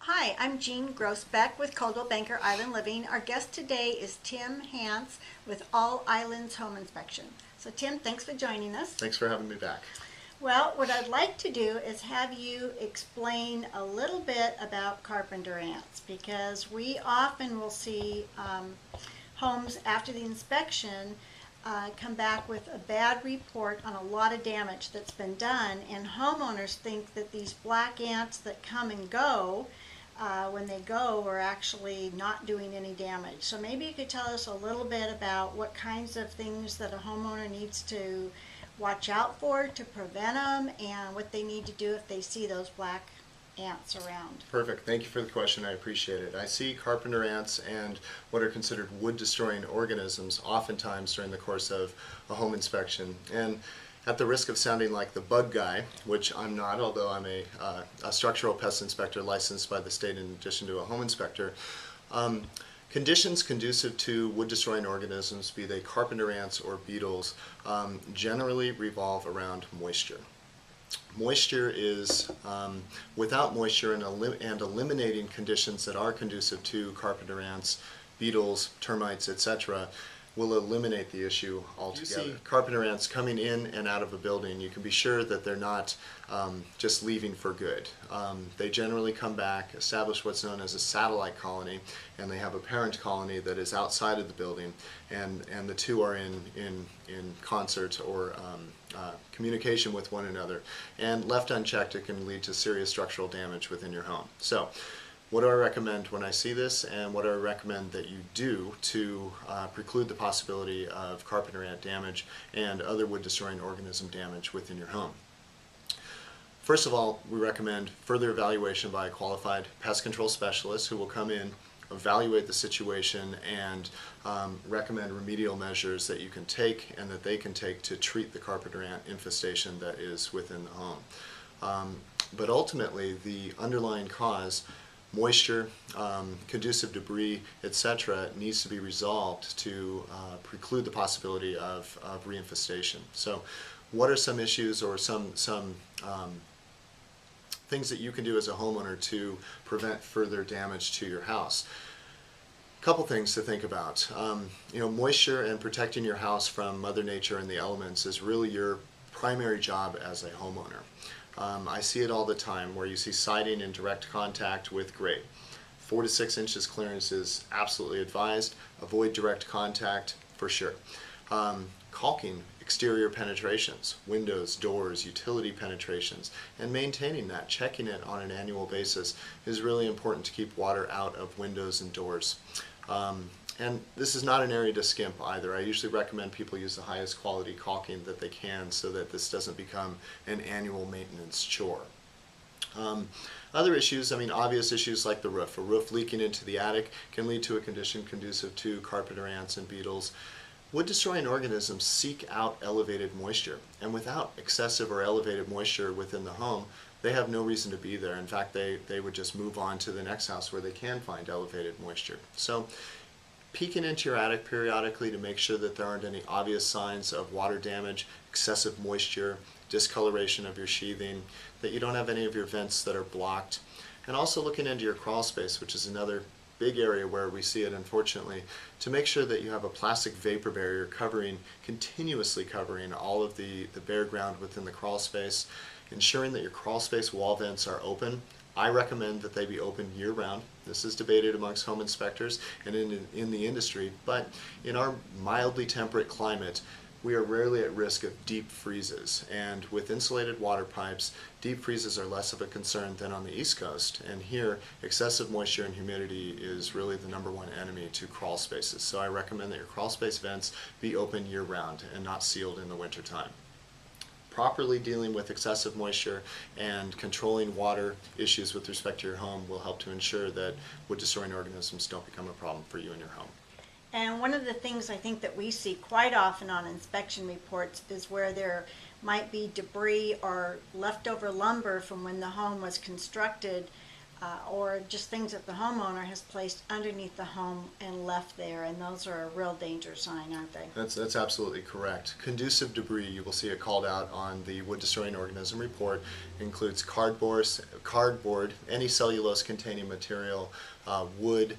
Hi, I'm Jean Grossbeck with Coldwell Banker Island Living. Our guest today is Tim Hance with All Islands Home Inspection. So Tim, thanks for joining us. Thanks for having me back. Well, what I'd like to do is have you explain a little bit about Carpenter ants, because we often will see homes after the inspection come back with a bad report on a lot of damage that's been done, and homeowners think that these black ants that come and go when they go are actually not doing any damage. So maybe you could tell us a little bit about what kinds of things that a homeowner needs to watch out for to prevent them, and what they need to do if they see those black ants around. Perfect. Thank you for the question. I appreciate it. I see carpenter ants and what are considered wood-destroying organisms oftentimes during the course of a home inspection. And at the risk of sounding like the bug guy, which I'm not, although I'm a structural pest inspector licensed by the state in addition to a home inspector, conditions conducive to wood-destroying organisms, be they carpenter ants or beetles, generally revolve around moisture. Moisture is, without moisture and eliminating conditions that are conducive to carpenter ants, beetles, termites, etc., will eliminate the issue altogether. You see carpenter ants coming in and out of a building, you can be sure that they're not just leaving for good. They generally come back, establish what's known as a satellite colony, and they have a parent colony that is outside of the building, and the two are in concert or communication with one another. And left unchecked, it can lead to serious structural damage within your home. So, what do I recommend when I see this, and what do I recommend that you do to preclude the possibility of carpenter ant damage and other wood-destroying organism damage within your home? First of all, we recommend further evaluation by a qualified pest control specialist who will come in, evaluate the situation, and recommend remedial measures that you can take and that they can take to treat the carpenter ant infestation that is within the home. But ultimately, the underlying cause, moisture, conducive debris, etc., needs to be resolved to preclude the possibility of reinfestation. So what are some issues or some things that you can do as a homeowner to prevent further damage to your house? Couple things to think about. Moisture and protecting your house from Mother Nature and the elements is really your primary job as a homeowner. I see it all the time where you see siding in direct contact with grate. 4 to 6 inches clearance is absolutely advised. Avoid direct contact for sure. Caulking exterior penetrations, windows, doors, utility penetrations, and maintaining that, checking it on an annual basis is really important to keep water out of windows and doors. And this is not an area to skimp either. I usually recommend people use the highest quality caulking that they can so that this doesn't become an annual maintenance chore. Other issues, obvious issues like the roof. A roof leaking into the attic can lead to a condition conducive to carpenter ants and beetles. Wood-destroying organisms seek out elevated moisture, and without excessive or elevated moisture within the home, they have no reason to be there. In fact, they would just move on to the next house where they can find elevated moisture. So, peeking into your attic periodically to make sure that there aren't any obvious signs of water damage, excessive moisture, discoloration of your sheathing, that you don't have any of your vents that are blocked, and also looking into your crawl space, which is another big area where we see it, unfortunately, to make sure that you have a plastic vapor barrier continuously covering all of the bare ground within the crawl space, ensuring that your crawl space wall vents are open. I recommend that they be open year-round. This is debated amongst home inspectors and in the industry, but in our mildly temperate climate, we are rarely at risk of deep freezes. And with insulated water pipes, deep freezes are less of a concern than on the East Coast. And here, excessive moisture and humidity is really the #1 enemy to crawl spaces. So I recommend that your crawl space vents be open year-round and not sealed in the wintertime. Properly dealing with excessive moisture and controlling water issues with respect to your home will help to ensure that wood-destroying organisms don't become a problem for you in your home. And one of the things I think that we see quite often on inspection reports is where there might be debris or leftover lumber from when the home was constructed or just things that the homeowner has placed underneath the home and left there, and those are a real danger sign, aren't they? That's absolutely correct. Conducive debris, you will see it called out on the wood destroying organism report, includes cardboard, any cellulose containing material, wood,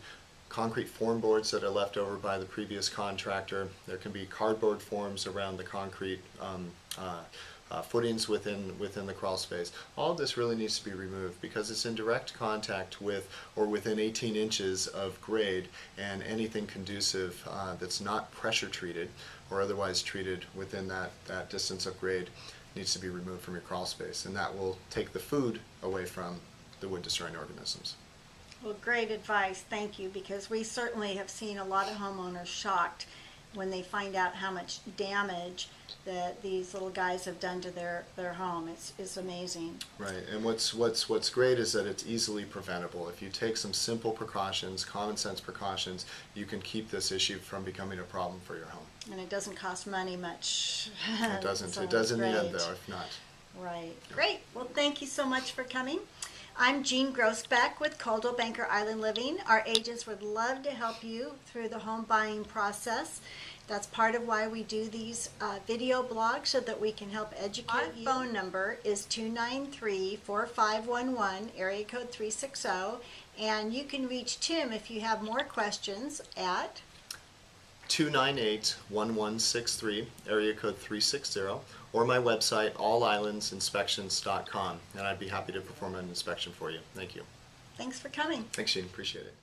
concrete form boards that are left over by the previous contractor. There can be cardboard forms around the concrete footings within the crawl space. All of this really needs to be removed because it's in direct contact with or within 18 inches of grade, and anything conducive that's not pressure treated or otherwise treated within that distance of grade needs to be removed from your crawl space, and that will take the food away from the wood destroying organisms. Well, great advice, thank you, because we certainly have seen a lot of homeowners shocked when they find out how much damage that these little guys have done to their home. It's amazing. Right, and what's great is that it's easily preventable. If you take some simple precautions, common sense precautions, you can keep this issue from becoming a problem for your home. And it doesn't cost money much. It doesn't. So It does in the end, great. though. If not. Right. Great. Well, thank you so much for coming. I'm Jean Grossbeck with Coldwell Banker Island Living. Our agents would love to help you through the home buying process. That's part of why we do these video blogs, so that we can help educate you. Our phone number is 293-4511, area code 360, and you can reach Tim if you have more questions at 298-1163, area code 360, or my website, allislandsinspections.com, and I'd be happy to perform an inspection for you. Thank you. Thanks for coming. Thanks, Shane. Appreciate it.